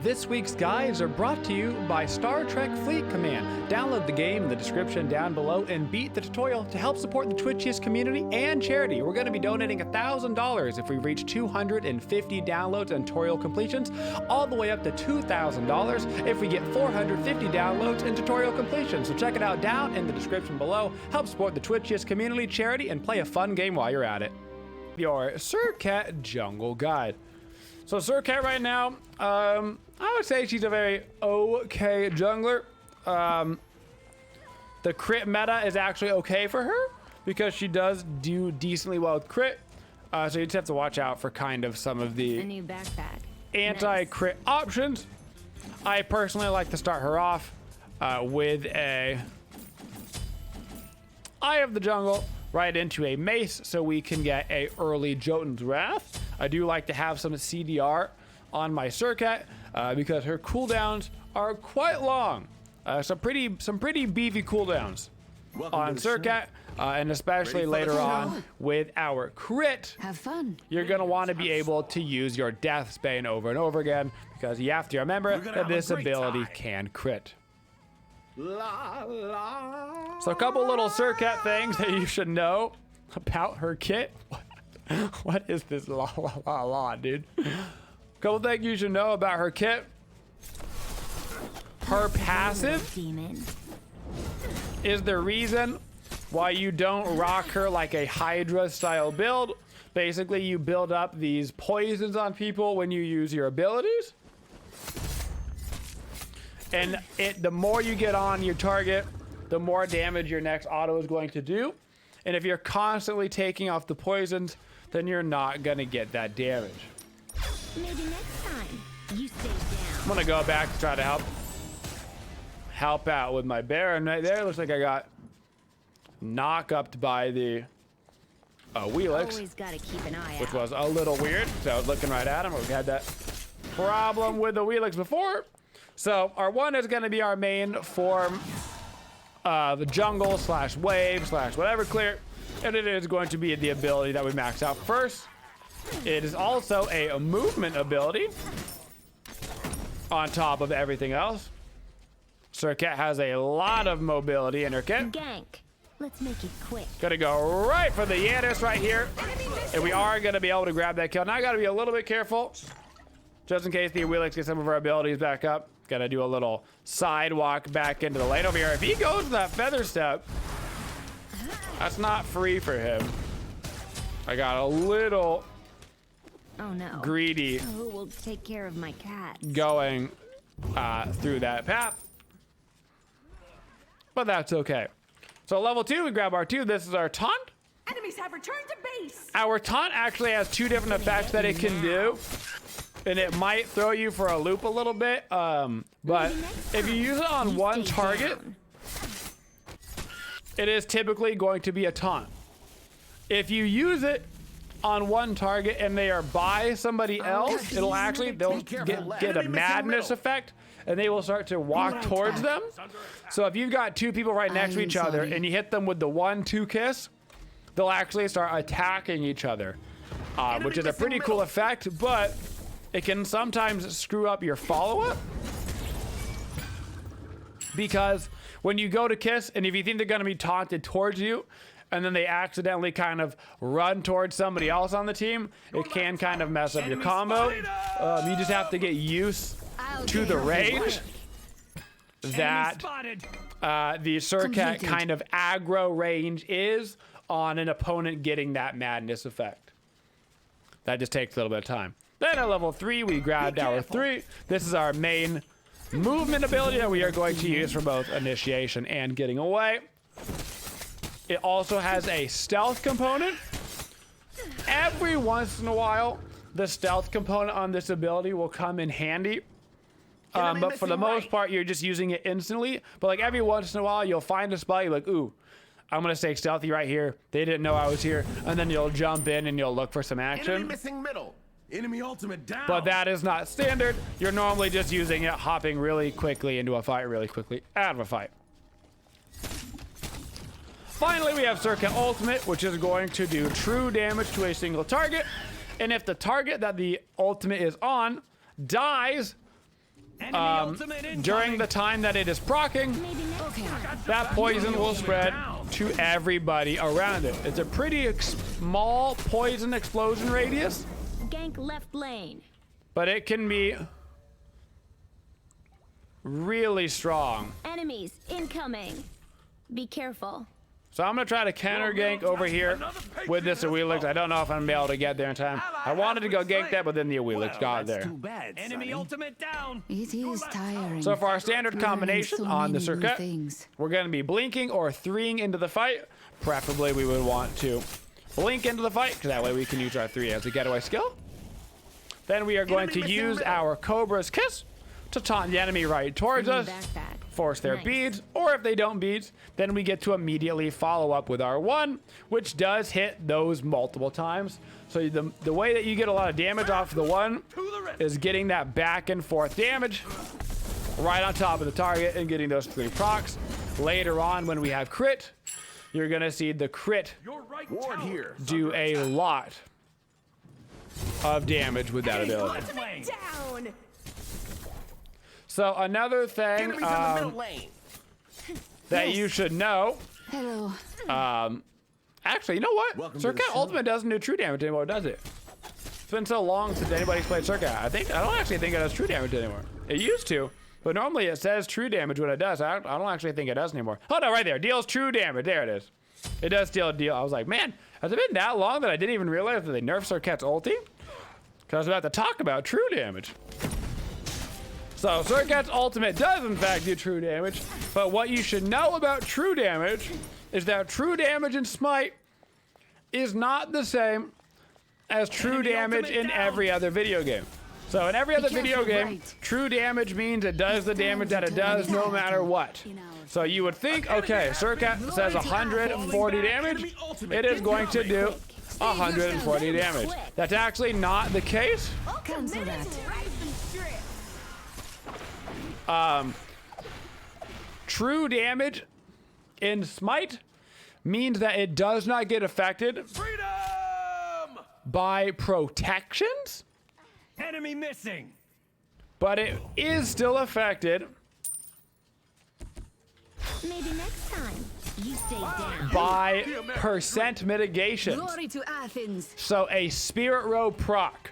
This week's guides are brought to you by Star Trek Fleet Command. Download the game in the description down below and beat the tutorial to help support the Twitchiest community and charity. We're going to be donating $1,000 if we reach 250 downloads and tutorial completions, all the way up to $2,000 if we get 450 downloads and tutorial completions. So check it out down in the description below. Help support the Twitchiest community, charity, and play a fun game while you're at it. Your Serqet Jungle Guide. So Serqet right now, I would say she's a very okay jungler. The crit meta is actually okay for her because she does do decently well with crit. So you just have to watch out for kind of some of the new backpack. Anti-crit options. I personally like to start her off with a Eye of the Jungle right into a mace so we can get a early Jotun's Wrath. I do like to have some CDR on my Serqet because her cooldowns are quite long. Some pretty beefy cooldowns on Serqet, and especially later on with our crit. Have fun. You're gonna want to be able to use your Death's Bane over and over again because you have to remember that this ability can crit. So a couple little Serqet things that you should know about her kit. What is this la la la la, dude? Couple things you should know about her kit. Her passive is the reason why you don't rock her like a Hydra style build. Basically, you build up these poisons on people when you use your abilities. And the more you get on your target, the more damage your next auto is going to do. And if you're constantly taking off the poisons, then you're not gonna get that damage. Maybe next time you stay down. I'm gonna go back to try to help out with my Baron right there. Looks like I got knocked up by the Wheelix, Always gotta keep an eye which out. was a little weird. So I was looking right at him. We had that problem with the Wheelix before. So our one is gonna be our main form of jungle slash wave slash whatever clear. And it is going to be the ability that we max out first. It is also a movement ability on top of everything else. Serqet has a lot of mobility in her kit. Gank. Let's make it quick. Gonna go right for the Yanis right here. And we are gonna be able to grab that kill. Now I gotta be a little bit careful, just in case the Wheelix gets some of our abilities back up. Gotta do a little sidewalk back into the lane over here. If he goes to that feather step, that's not free for him. I got a little greedy Who will take care of my cat? going through that path, but that's okay. So level 2, we grab our 2. This is our taunt. Enemies have returned to base. Our taunt actually has 2 different effects that it can do, and it might throw you for a loop a little bit. But if you use it on one target, it is typically going to be a taunt. If you use it on one target and they are by somebody else, they'll get a madness effect, and they will start to walk towards them. So if you've got 2 people right next to each other and you hit them with the 1-2 kiss, they'll actually start attacking each other, which is a pretty cool effect, but it can sometimes screw up your follow-up. Because when you go to kiss, and if you think they're gonna be taunted towards you, and then they accidentally kind of run towards somebody else on the team, it can kind of mess up your combo. You just have to get used to the range that the Serqet kind of aggro range is on an opponent getting that madness effect. That just takes a little bit of time. Then at level 3, we grabbed our 3. This is our main movement ability that we are going to use for both initiation and getting away. It also has a stealth component. Every once in a while, the stealth component on this ability will come in handy. But for the most part, you're just using it instantly. But like every once in a while, you'll find a spot, you're like, ooh, I'm gonna stay stealthy right here. They didn't know I was here. And then you'll jump in and you'll look for some action. Enemy missing middle. Enemy ultimate down. But that is not standard. You're normally just using it, hopping really quickly into a fight, really quickly out of a fight. Finally, we have Serqet Ultimate, which is going to do true damage to a single target. And if the target that the ultimate is on dies during the time that it is proccing, Maybe next time. that poison will spread to everybody around it. It's a pretty small poison explosion radius, Gank left lane. but it can be really strong. Enemies incoming. Be careful. So I'm gonna try to counter gank over here with this Awilix. I don't know if I'm gonna be able to get there in time. I wanted to go gank that, but then the Awilix got there. bad, Enemy ultimate down. It is tiring. So for our standard Learning combination so on the many new Serqet, things. we're gonna be blinking or threeing into the fight. Preferably we would want to blink into the fight, because that way we can use our 3 as a getaway skill. Then we are going to use our Cobra's Kiss to taunt the enemy right towards us, Backpack. force their Nice. beads, or if they don't beads, then we get to immediately follow up with our 1, which does hit those multiple times. So the way that you get a lot of damage off the 1 is getting that back and forth damage right on top of the target and getting those 3 procs. Later on, when we have crit, you're gonna see the crit Ward here. do a lot of damage with that ability. Down. So another thing Enemies in the middle lane. that you should know, Hello. actually, you know what? Welcome to the Serqet show. Ultimate doesn't do true damage anymore, does it? It's been so long since anybody's played Serqet. I don't actually think it does true damage anymore. It used to, but normally it says true damage when it does. I don't actually think it does anymore. Oh no, right there, deals true damage. There it is. It does deal. I was like, man, has it been that long that I didn't even realize that they nerfed Serqet's ulti? Because I was about to talk about true damage. So Serqet's ultimate does in fact do true damage, but what you should know about true damage is that true damage in Smite is not the same as true damage in every other video game. So in every other video game, true damage means it does the damage that it does no matter what. So you would think, okay, Serqet says 140 damage, it is going to do 140 damage. That's actually not the case. Cancel that. True damage in Smite means that it does not get affected Freedom! by protections, Enemy missing. but it is still affected Maybe next time. You stay down. by percent mitigation. Glory to Athens. So a Spirit Row proc,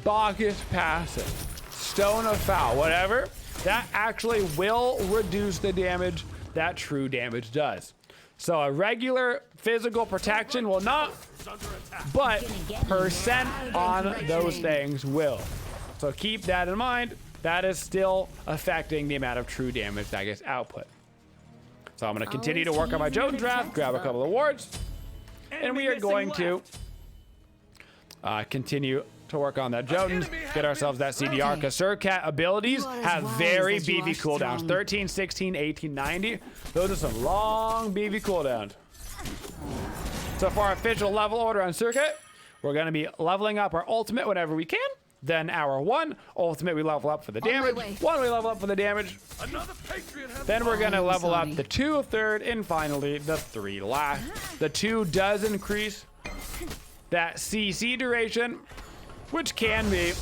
Bogus passive, Stone of Foul, whatever, that actually will reduce the damage that true damage does. So a regular physical protection will not, but percent on those things will. So keep that in mind. That is still affecting the amount of true damage that gets output. So I'm going to continue to work on my Jones draft, grab a couple of wards, and we are going to continue to work on that Jones, get ourselves that CDR, because Serqet abilities have very BV cooldowns. 13, 16, 18, 90. Those are some long BV cooldowns. So for our official level order on Serqet, we're going to be leveling up our ultimate whenever we can. Then our 1 ultimate, we level up for the damage. 1, we level up for the damage. Another Patriot has Then we're going to level up sorry. the 2 third, and finally the 3 last. The 2 does increase that CC duration, which can be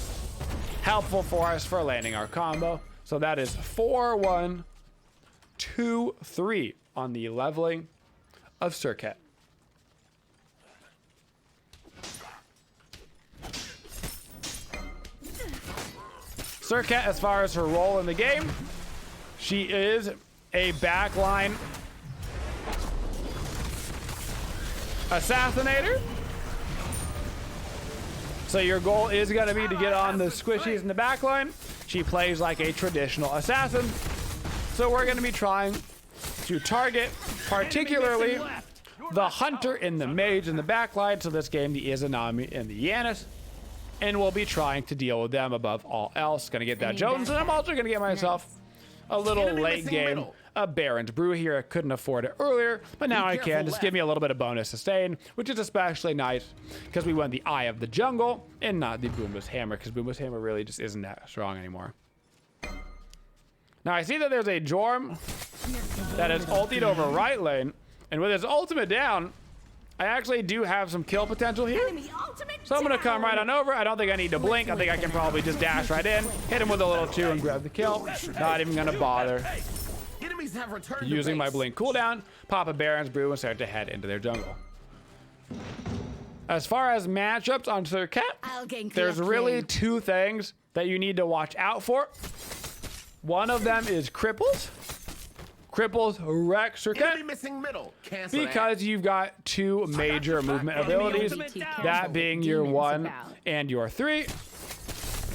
helpful for us for landing our combo. So that is 4, 1, 2, 3 on the leveling of Serqet. Serqet, as far as her role in the game, she is a backline assassinator. So your goal is going to be to get on the squishies in the backline. She plays like a traditional assassin. So we're going to be trying to target particularly the hunter and the mage in the backline. So this game, the Izanami and the Yanis. And we'll be trying to deal with them above all else. Gonna get that Jones, and I'm also gonna get myself a little late game, a Baron's Brew here. I couldn't afford it earlier, but now I can. Just give me a little bit of bonus sustain, which is especially nice because we went the Eye of the Jungle and not the Boomba's Hammer, because Boomba's Hammer really just isn't that strong anymore. Now I see that there's a Jorm that is ultied over right lane, and with his ultimate down, I actually do have some kill potential here. Enemy ultimate So I'm gonna come down. right on over. I don't think I need to blink. I think I can probably just dash right in, hit him with a little 2 and grab the kill. Not even gonna bother Enemies have returned using to my base. blink cooldown, pop a Baron's Brew, and start to head into their jungle. As far as matchups on Serqet, I'll gain there's clear really claim. 2 things that you need to watch out for. One of them is cripples. Cripples wreck Enemy Serqet missing middle. Cancel that. because you've got 2 major movement abilities, that being your 1 and your 3.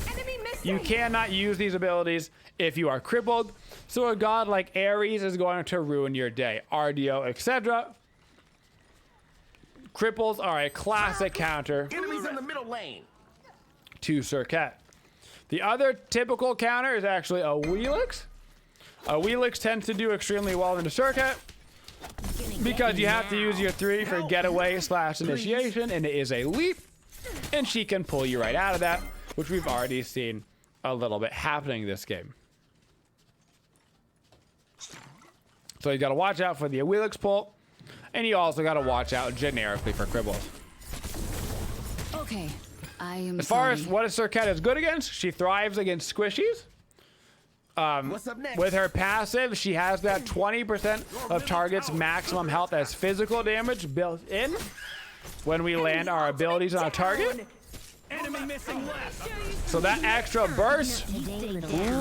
Enemy missing. You cannot use these abilities if you are crippled. So a god like Ares is going to ruin your day. RDO, etc. Cripples are a classic counter Enemies in the middle lane. to Serqet. The other typical counter is actually a Wheelix. A Wheelix tends to do extremely well into Serqet because you have to use your 3 for getaway / initiation, and it is a leap, and she can pull you right out of that, which we've already seen a little bit happening this game. So you got to watch out for the Wheelix pull, and you also got to watch out generically for cribbles. Okay, I am As far as sorry. what Serqet is good against, she thrives against squishies. What's up next? With her passive, she has that 20% of target's maximum health as physical damage built in when we land our abilities on a target. Enemy missing left. So that extra burst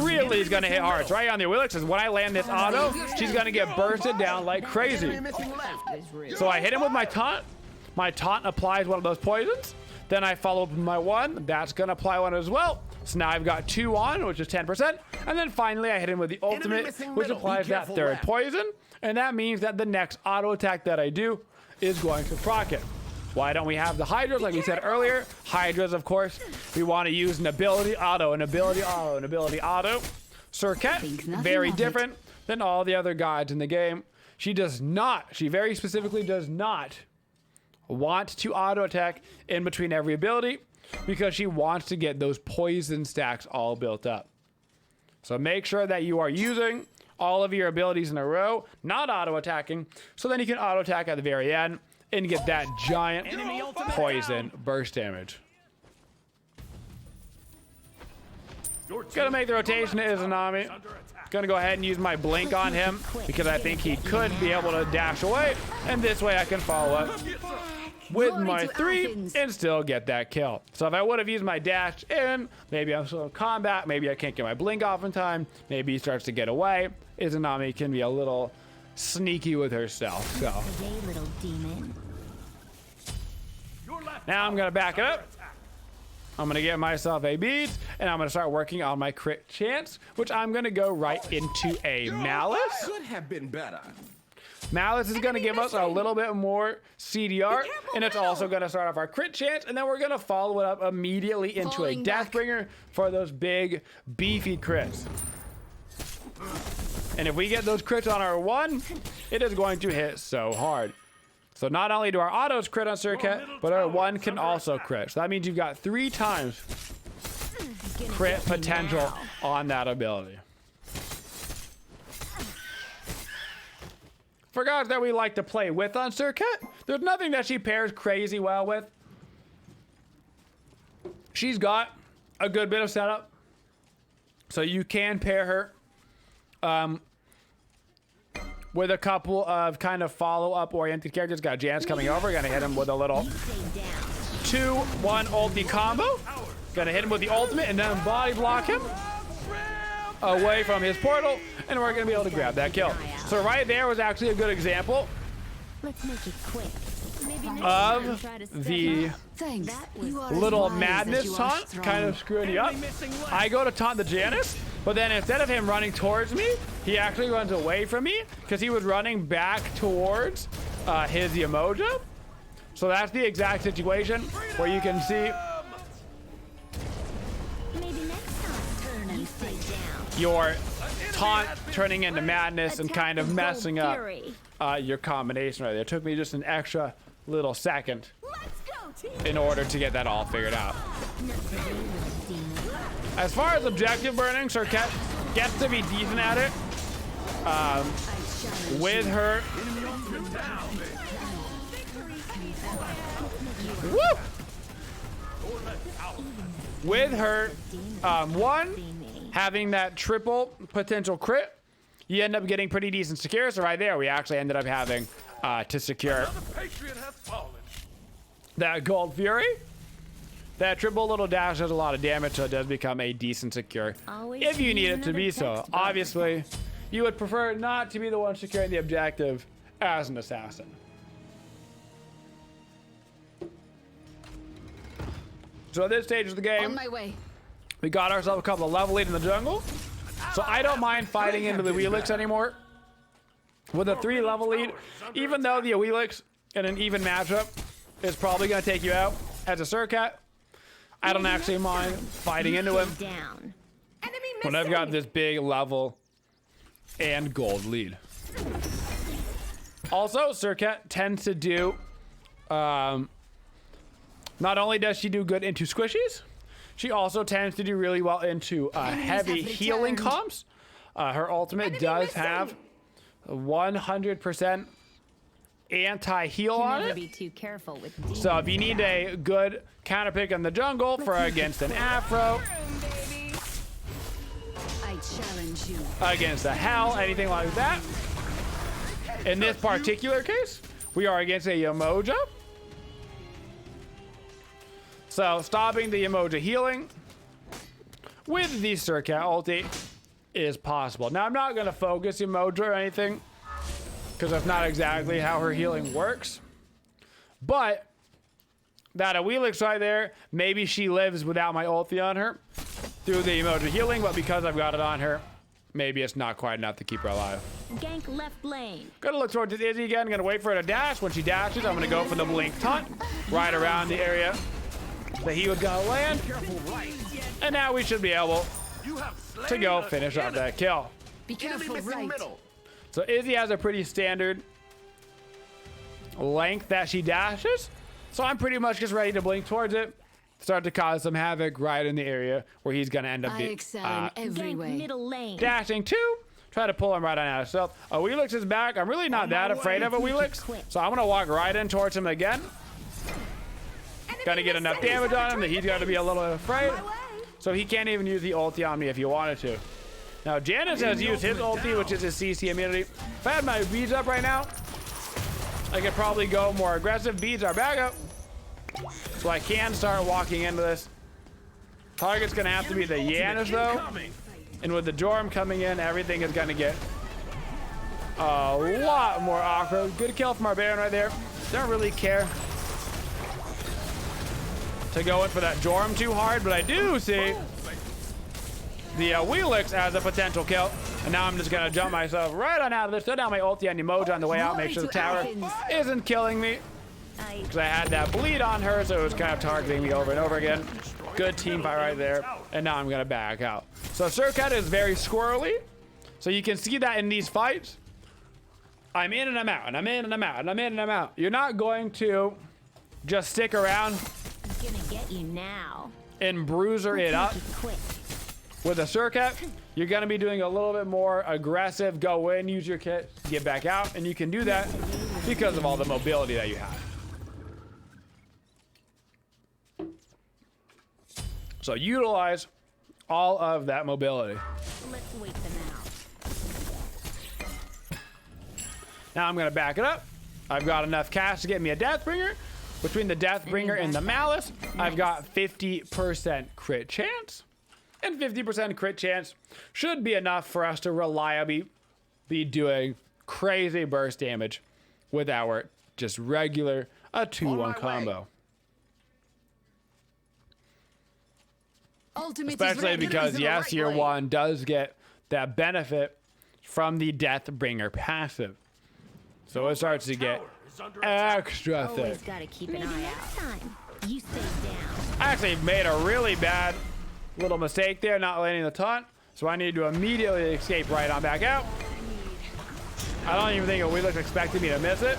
really is going to hit hard. It's right on the Willix. Is when I land this auto, she's going to get bursted down like crazy. Enemy missing left. So I hit him with my taunt. My taunt applies one of those poisons. Then I follow up with my 1. That's going to apply one as well. So now I've got 2 on, which is 10%. And then finally I hit him with the ultimate, missing which middle. applies Be that careful 3rd left. poison. And that means that the next auto attack that I do is going to proc it. Why don't we have the Hydras like we said earlier? Hydras, of course, we want to use an ability auto, an ability auto, an ability auto. Serqet, Think nothing very of it. different than all the other gods in the game. She very specifically does not want to auto attack in between every ability because she wants to get those poison stacks all built up. So make sure that you are using all of your abilities in a row, not auto attacking, so then you can auto attack at the very end and get that giant poison burst damage. Gonna make the rotation to Izanami. Gonna go ahead and use my blink on him because I think he could be able to dash away, and this way I can follow up with Glory my to 3 Athens. and still get that kill. So if I would have used my dash in, maybe I'm still in combat, maybe I can't get my blink off in time, maybe he starts to get away. Izanami can be a little sneaky with herself. So Today, little demon. now I'm gonna back it up. I'm gonna get myself a bead, and I'm gonna start working on my crit chance, which I'm gonna go right into a Malice. Could have been better. Malice is going to give us a little bit more CDR, and it's also going to start off our crit chance, and then we're going to follow it up immediately into a Falling back. Deathbringer for those big, beefy crits. And if we get those crits on our 1, it is going to hit so hard. So not only do our autos crit on Serqet, but our 1 can also crit. So that means you've got 3 times crit potential on that ability. For gods that we like to play with on Serqet, there's nothing that she pairs crazy well with. She's got a good bit of setup, so you can pair her with a couple of kind of follow-up oriented characters. Got Jan's coming over, gonna hit him with a little 2-1 ulti combo. Gonna hit him with the ultimate and then body block him away from his portal, and we're gonna be able to grab that kill. So right there was actually a good example Let's make it quick. Maybe next of time try to step the up. Thanks. That was You are as little wise as madness you are taunt strong. kind of screwing you up. I go to taunt the Janus, but then instead of him running towards me, he actually runs away from me because he was running back towards his Yamoja. So that's the exact situation where you can see Maybe next time. You stay down. your taunt turning into madness and kind of messing up Fury. your combination right there. It took me just an extra little second Let's go, team. in order to get that all figured out. Not today, little demon. As far as objective burning, Serqet gets to be decent at it. With her Woo! With her, having that triple potential crit, you end up getting pretty decent secure. So right there, we actually ended up having to secure that Gold Fury. That triple little dash does a lot of damage, so it does become a decent secure if you need it to be so. Obviously, you would prefer not to be the one securing the objective as an assassin. So at this stage of the game, On my way. we got ourselves a couple of level lead in the jungle. So I don't mind fighting into the Wheelix anymore. With a 3 level lead, even though the Wheelix in an even matchup is probably going to take you out as a Serqet, I don't actually mind fighting into him Down. Enemy when I've missing. got this big level and gold lead. Also, Serqet tends to do, not only does she do good into squishies, she also tends to do really well into heavy have healing returned. comps. Her ultimate Enemy does missing. have 100% anti-heal on Never it. be too careful with demons. So if you need a good counter pick in the jungle for against an Afro, I challenge you. against a Hell, anything like that. In this particular case, we are against a Umoja. So stopping the Umoja healing with the Serqet ulti is possible. Now I'm not going to focus Umoja or anything, because that's not exactly how her healing works. But that Wheelix right there, maybe she lives without my ulti on her through the Umoja healing, but because I've got it on her, maybe it's not quite enough to keep her alive. Gank left lane. Gonna look towards Izzy again, gonna wait for her to dash. When she dashes, I'm gonna go for the blink taunt right around the area that he was gonna land. And now we should be able to go finish off that kill. Be Enemy careful, missing right. middle. So Izzy has a pretty standard length that she dashes. So I'm pretty much just ready to blink towards it, start to cause some havoc right in the area where he's gonna end up I excel in every Gank way. middle lane. dashing to. Try to pull him right on out of stealth. A Wheelix is back. I'm really not that afraid of a Wheelix. So I'm gonna walk right in towards him again. Gotta get enough damage on him that he's gotta be a little afraid. So he can't even use the ulti on me if he wanted to. Now Janus has used his ulti, which is his CC immunity. If I had my beads up right now, I could probably go more aggressive. Beads are back up. So I can start walking into this. Target's gonna have to be the Janus though. And with the Jorm coming in, everything is gonna get a lot more awkward. Good kill from our Baron right there. Don't really care to go in for that Jorm too hard, but I do see the Wheelix as a potential kill. And now I'm just gonna jump myself right on out of this. Throw down my ulti on Umoja on the way out, make sure the tower isn't killing me. Because I had that bleed on her, so it was kind of targeting me over and over again. Good team fight right there. And now I'm gonna back out. So Serqet is very squirrely. So you can see that in these fights. I'm in and I'm out, and I'm in and I'm out, and I'm in and I'm out. You're not going to just stick around I'm gonna get you now. and bruiser it up. Quick. With a Serqet, you're gonna be doing a little bit more aggressive, go in, use your kit, get back out, and you can do that because of all the mobility that you have. So utilize all of that mobility. Let's wait them out. Now I'm gonna back it up. I've got enough cash to get me a Deathbringer. Between the Deathbringer and the Malice, I've got 50% crit chance. And 50% crit chance should be enough for us to reliably be doing crazy burst damage with our just regular 2-1 combo. Ultimate is Especially ready. because, in the yes, right year lane. one does get that benefit from the Deathbringer passive. So it starts to get extra thick. Always gotta keep an Maybe eye next out. time. You stay down. I actually made a really bad little mistake there, not landing the taunt. So I need to immediately escape right on back out. I don't even think Wheelix expected me to miss it.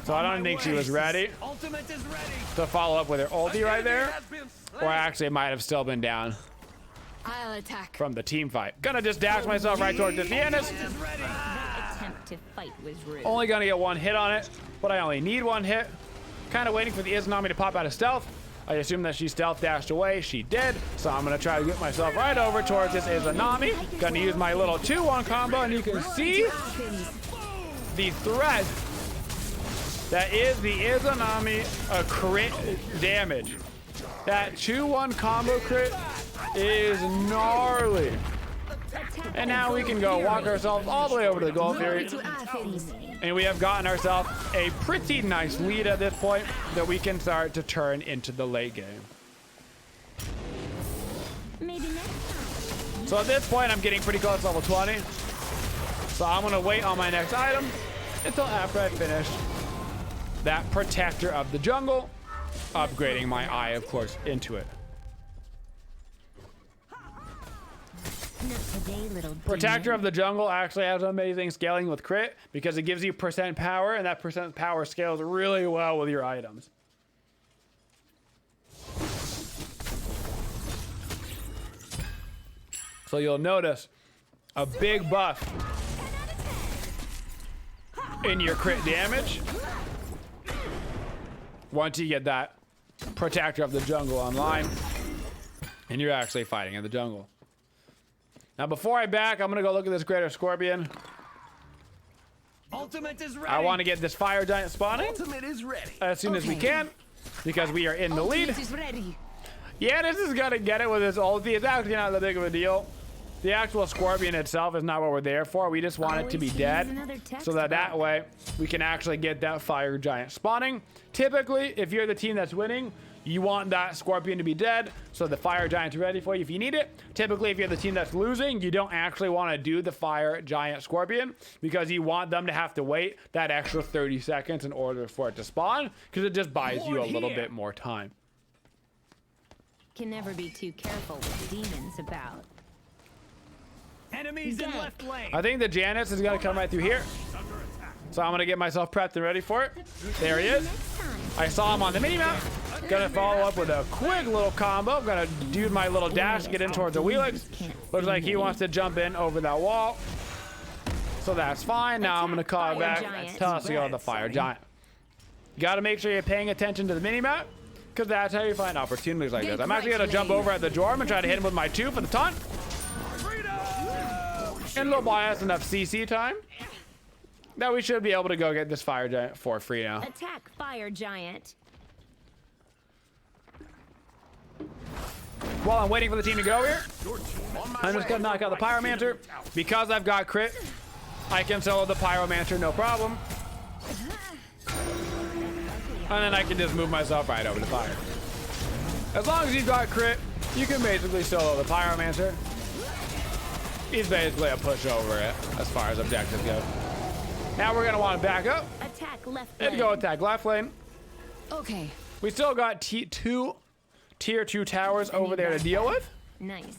So I don't think she was ready Ultimate is ready. to follow up with her ulti right there. Or actually might have still been down I'll attack. from the team fight. Gonna just dash myself right towards the Janus. That attempt to fight was rude. Only gonna get one hit on it, but I only need one hit Kind of waiting for the Izanami to pop out of stealth. I assume that she stealth dashed away. She did. So I'm going to try to get myself right over towards this Izanami. Going to use my little 2-1 combo, and you can see the threat that is the Izanami crit damage. That 2-1 combo crit is gnarly. And now we can go walk ourselves all the way over to the goal theory. And we have gotten ourselves a pretty nice lead at this point that we can start to turn into the late game. Maybe next time. So at this point, I'm getting pretty close to level 20. So I'm going to wait on my next item until after I finish that Protector of the Jungle, upgrading my eye, of course, into it. Not today, little Protector of the Jungle actually has amazing scaling with crit because it gives you percent power, and that percent power scales really well with your items. So you'll notice a big buff in your crit damage once you get that Protector of the Jungle online and you're actually fighting in the jungle. Now, before I back, I'm going to go look at this Greater Scorpion. Ultimate is ready. I want to get this Fire Giant spawning Ultimate is ready. as soon as we can because we are in the lead. Ultimate is ready. Yeah, this is going to get it with his ulti. It's actually not that big of a deal. The actual Scorpion itself is not what we're there for. We just want it to be dead so that way we can actually get that Fire Giant spawning. Typically, if you're the team that's winning, you want that Scorpion to be dead so the Fire Giant's ready for you if you need it. Typically, if you're the team that's losing, you don't actually want to do the Fire Giant Scorpion because you want them to have to wait that extra 30 seconds in order for it to spawn because it just buys you a little bit more time. Can never be too careful with demons about. Enemies in left lane. I think the Janus is going to come right through here. So I'm going to get myself prepped and ready for it. There he is. I saw him on the minimap. Gonna follow up with a quick little combo. I'm gonna do my little dash, get in towards the Wheelix. Looks like he wants to jump in over that wall. So that's fine. Now I'm gonna call it back. Tell us to go to the Fire Giant. You gotta make sure you're paying attention to the minimap, because that's how you find opportunities like this. I'm actually gonna jump over at the Jorm and try to hit him with my 2 for the taunt. And it'll buy us enough CC time that we should be able to go get this Fire Giant for free now. Attack Fire Giant. While I'm waiting for the team to get over here, I'm just gonna knock out the Pyromancer. Because I've got crit, I can solo the Pyromancer no problem. And then I can just move myself right over to fire. As long as you've got crit, you can basically solo the Pyromancer. He's basically a pushover as far as objectives go. Now we're gonna want to back up Attack left lane. and go attack left lane. Okay. We still got two tier 2 towers over there to deal with. Nice.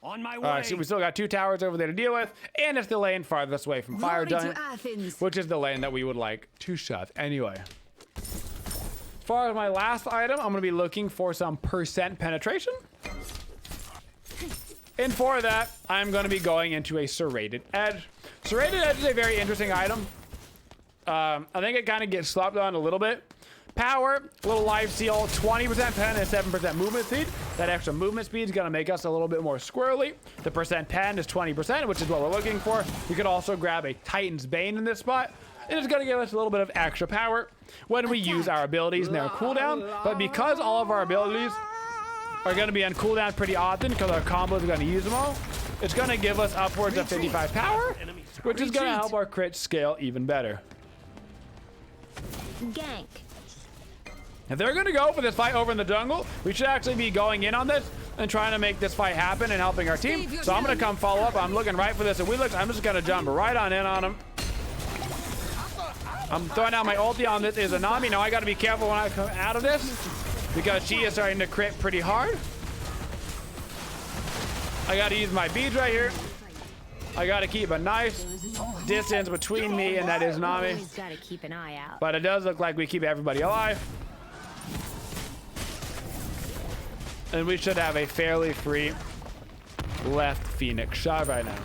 On my way. So we still got 2 towers over there to deal with, and it's the lane farthest away from Fire Glory Giant, to Athens. which is the lane that we would like to shove anyway. As far as my last item, I'm going to be looking for some percent penetration. And for that, I'm going to be going into a Serrated Edge. Serrated Edge is a very interesting item. I think it kind of gets slopped on a little bit. Power, little life steal, 20% pen and 7% movement speed. That extra movement speed is going to make us a little bit more squirrely. The percent pen is 20%, which is what we're looking for. We could also grab a Titan's Bane in this spot, and it's going to give us a little bit of extra power when we use our abilities and their cooldown. But because all of our abilities are going to be on cooldown pretty often because our combos are going to use them all, it's going to give us upwards of 55 power, which is going to help our crit scale even better. Gank. If they're going to go for this fight over in the jungle, we should actually be going in on this and trying to make this fight happen and helping our team. So I'm going to come follow up. I'm looking right for this. And I'm just going to jump right on in on him. I'm throwing out my ulti on this Izanami. Now I got to be careful when I come out of this because she is starting to crit pretty hard. I got to use my beads right here. I got to keep a nice distance between me and that Izanami. Always gotta keep an eye out. But it does look like we keep everybody alive. And we should have a fairly free left Phoenix shot right now.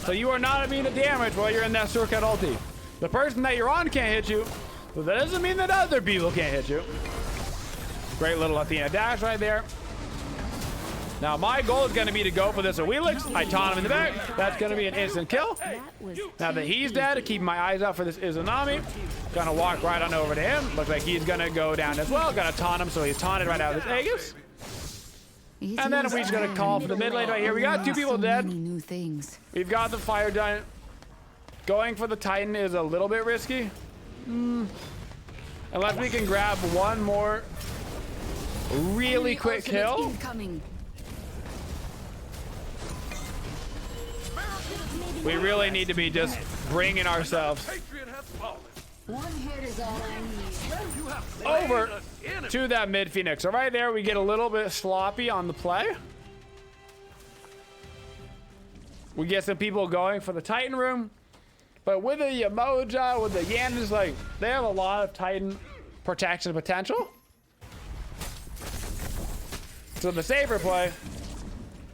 So you are not immune to damage while you're in that Serqet ulti. The person that you're on can't hit you, but that doesn't mean that other people can't hit you. Great little Athena dash right there. Now my goal is going to be to go for this Awilix. I taunt him in the back. That's going to be an instant kill. Now that he's dead, keep my eyes out for this Izanami. Gonna walk right on over to him. Looks like he's gonna go down as well. Gonna taunt him so he's taunted right out of this Aegis. And then we're just gonna call for the mid lane right here. We got two people dead. New things. We've got the Fire Giant. Going for the Titan is a little bit risky. Unless we can grab one more really quick kill. Incoming. We really need to be just bringing ourselves One hit is all I need. over to that mid Phoenix. So right there, we get a little bit sloppy on the play. We get some people going for the Titan room. But with the Yamoja, with the Yanders, like, they have a lot of Titan protection potential. So the safer play,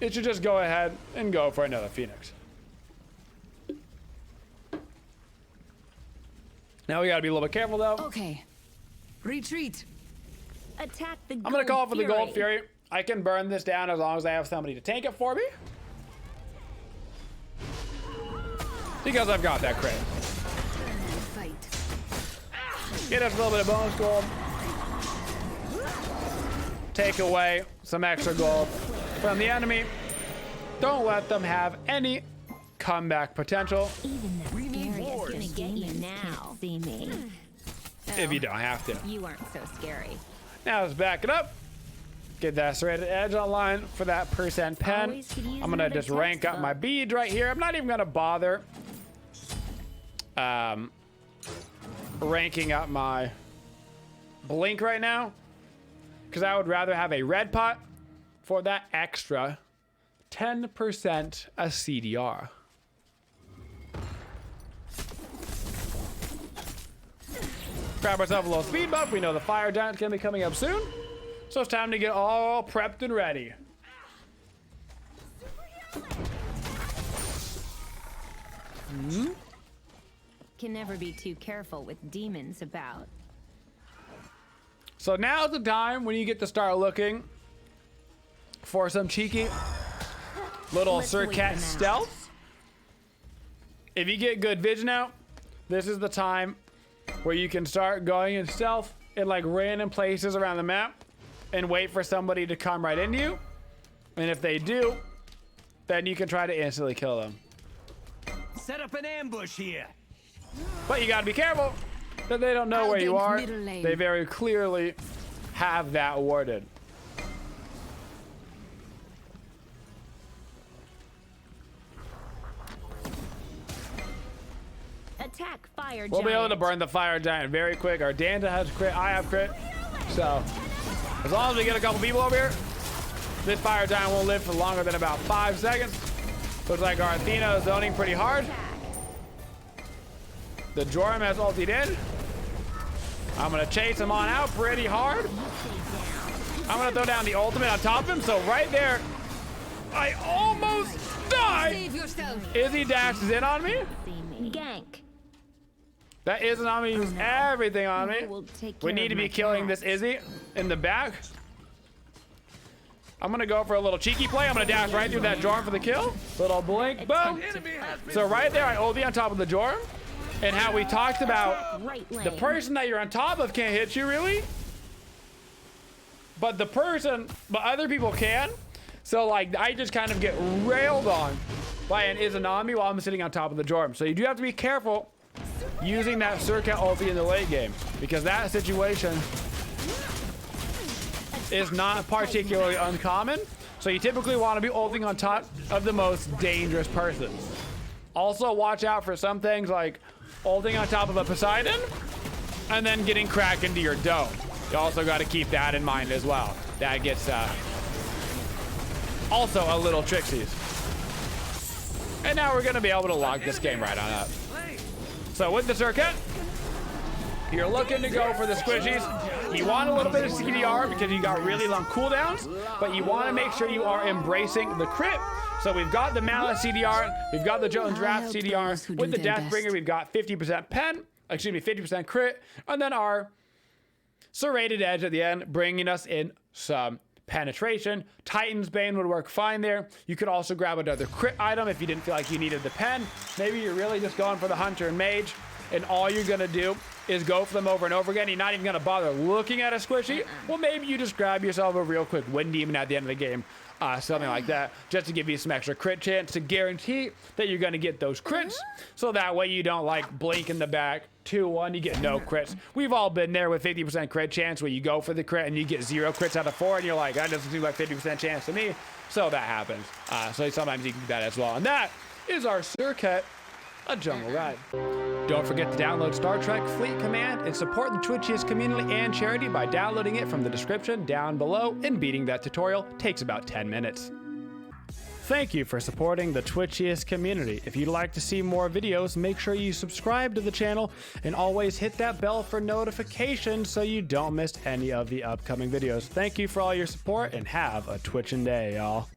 it should just go ahead and go for another Phoenix. Now we gotta be a little bit careful though. Okay. Retreat. Attack the I'm gonna call for the Gold Fury. I can burn this down as long as I have somebody to tank it for me. Because I've got that crit. Fight. Get us a little bit of bonus gold. Take away some extra gold from the enemy. Don't let them have any comeback potential. Even the scariest gonna get you now. See me. If you don't have to. You aren't so scary. Now let's back it up. Get that serrated edge online for that percent pen. Always could use I'm gonna another just rank up textbook. my beads right here. I'm not even gonna bother ranking up my blink right now, because I would rather have a red pot for that extra 10% a CDR. Grab ourselves a little speed buff. We know the Fire Giant's gonna be coming up soon, so it's time to get all prepped and ready. Can never be too careful with demons about. So now's the time when you get to start looking for some cheeky little Let's wait Serqet them out. stealth. If you get good vision out, this is the time where you can start going in stealth in like random places around the map and wait for somebody to come right into you. And if they do, then you can try to instantly kill them. Set up an ambush here. But you gotta be careful that they don't know I'll where you gank are. middle lane. They very clearly have that warded. Attack Fire We'll be able to Giant. burn the Fire Giant very quick. Our Danta has crit, I have crit. So, as long as we get a couple people over here, this Fire Giant won't live for longer than about 5 seconds. Looks like our Athena is zoning pretty hard. The Joram has ultied in. I'm gonna chase him on out pretty hard. I'm gonna throw down the ultimate on top of him. So right there, I almost die. Save yourself. Izzy dashes in on me. See me. Gank. That isn't on me. Use everything on me. We'll take We care need of to be my killing cats. this Izzy in the back. I'm gonna go for a little cheeky play. I'm gonna dash right through that Joram for the kill. Little blink, boom. So right there, I OD on top of the Joram. And how we talked about Right lane. the person that you're on top of can't hit you really. But other people can. So like, I just kind of get railed on by an Izanami while I'm sitting on top of the Joram. So you do have to be careful using that Serqet ulti in the late game, because that situation is not particularly uncommon. So you typically want to be ulting on top of the most dangerous person. Also watch out for some things like ulting on top of a Poseidon and then getting cracked into your dome. You also got to keep that in mind as well. That gets also a little trixies. And now we're going to be able to lock this game right on up. So with the Serqet, you're looking to go for the squishies. You want a little bit of CDR because you got really long cooldowns, but you want to make sure you are embracing the crit So we've got the Malice CDR, we've got the Jones I Draft hope CDR. those who With do the their Deathbringer, best. we've got 50% pen, 50% crit, and then our serrated edge at the end, bringing us in some penetration. Titan's Bane would work fine there. You could also grab another crit item if you didn't feel like you needed the pen. Maybe you're really just going for the Hunter and Mage, and all you're gonna do is go for them over and over again. You're not even gonna bother looking at a squishy. Well, maybe you just grab yourself a real quick Wind Demon at the end of the game. Something like that, just to give you some extra crit chance to guarantee that you're gonna get those crits, so that way you don't like blink in the back, 2-1, you get no crits. We've all been there with 50% crit chance where you go for the crit and you get 0 crits out of 4 and you're like, that doesn't seem like 50% chance to me. So that happens. So sometimes you can do that as well. And that is our Serqet, a jungle ride. Don't forget to download Star Trek Fleet Command and support the Twitchiest community and charity by downloading it from the description down below, and beating that tutorial takes about 10 minutes. Thank you for supporting the Twitchiest community. If you'd like to see more videos, make sure you subscribe to the channel and always hit that bell for notifications so you don't miss any of the upcoming videos. Thank you for all your support and have a twitching day, y'all.